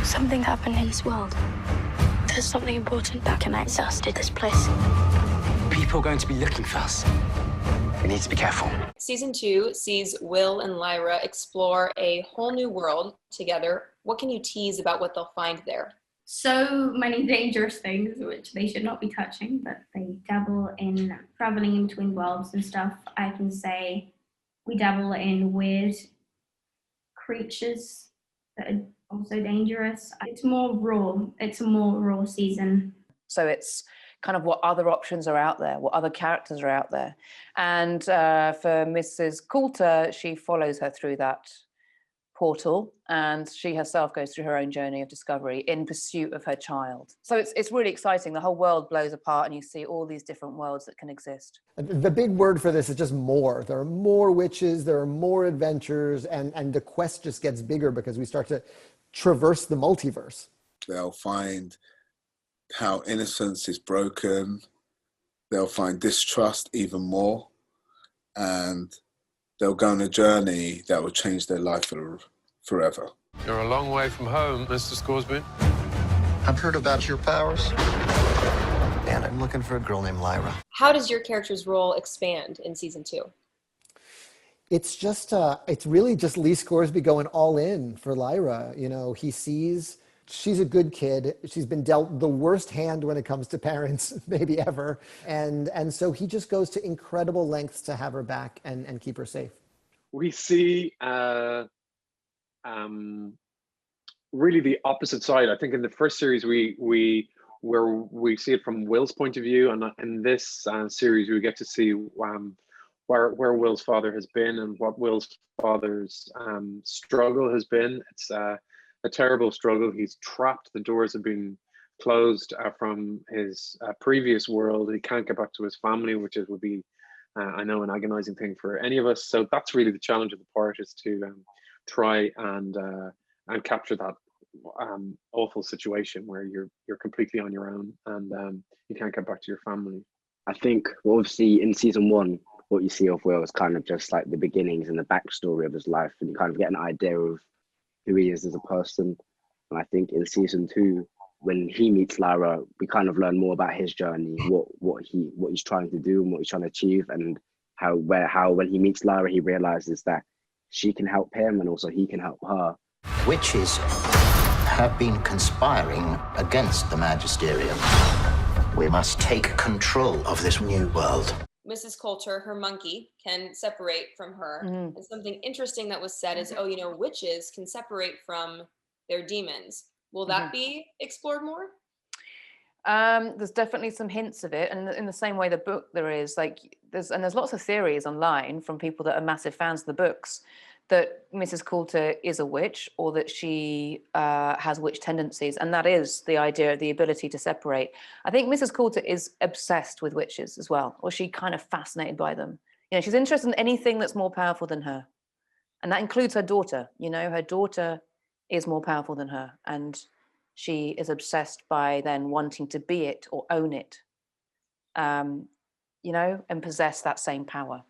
Something happened in this world. There's something important that connects us to this place. People are going to be looking for us. We need to be careful. Season 2 sees Will and Lyra explore a whole new world together. What can you tease about what they'll find there? So many dangerous things which they should not be touching, but they dabble in traveling in between worlds and stuff. I can say we dabble in weird creatures that are also dangerous. It's more raw. It's a more raw season. So it's kind of what other options are out there, what other characters are out there. And for Mrs. Coulter, she follows her through that portal, and she herself goes through her own journey of discovery in pursuit of her child. So it's really exciting. The whole world blows apart and you see all these different worlds that can exist. The big word for this is just more. There are more witches, there are more adventures, and the quest just gets bigger because we start to traverse the multiverse. They'll find how innocence is broken. They'll find distrust even more. And they'll go on a journey that will change their life forever. You're a long way from home, Mr. Scoresby. I've heard about your powers. And I'm looking for a girl named Lyra. How does your character's role expand in season 2? It's just, it's really just Lee Scoresby going all in for Lyra. You know, he sees she's a good kid. She's been dealt the worst hand when it comes to parents, maybe ever. And so he just goes to incredible lengths to have her back and keep her safe. We see really the opposite side. I think in the first series, we see it from Will's point of view. And in this series, we get to see where Will's father has been and what Will's father's struggle has been. It's a terrible struggle. He's trapped. The doors have been closed from his previous world. He can't get back to his family, which would be, I know, an agonizing thing for any of us. So that's really the challenge of the part, is to try and capture that awful situation where you're completely on your own and you can't get back to your family. I think obviously in season 1, what you see of Will is kind of just like the beginnings and the backstory of his life, and you kind of get an idea of who he is as a person. And I think in season 2, when he meets Lyra, we kind of learn more about his journey, what he's trying to do and what he's trying to achieve, and how when he meets Lyra, he realizes that she can help him and also he can help her. Witches have been conspiring against the Magisterium. We must take control of this new world. Mrs. Coulter, her monkey, can separate from her. And something interesting that was said is, witches can separate from their demons. Will that be explored more? There's definitely some hints of it, and in the same way the book there is, there's lots of theories online from people that are massive fans of the books that Mrs. Coulter is a witch, or that she has witch tendencies, and that is the idea of the ability to separate. I think Mrs. Coulter is obsessed with witches as well, or she's kind of fascinated by them. You know, she's interested in anything that's more powerful than her, and that includes her daughter. You know, her daughter is more powerful than her, and she is obsessed by then wanting to be it or own it, and possess that same power.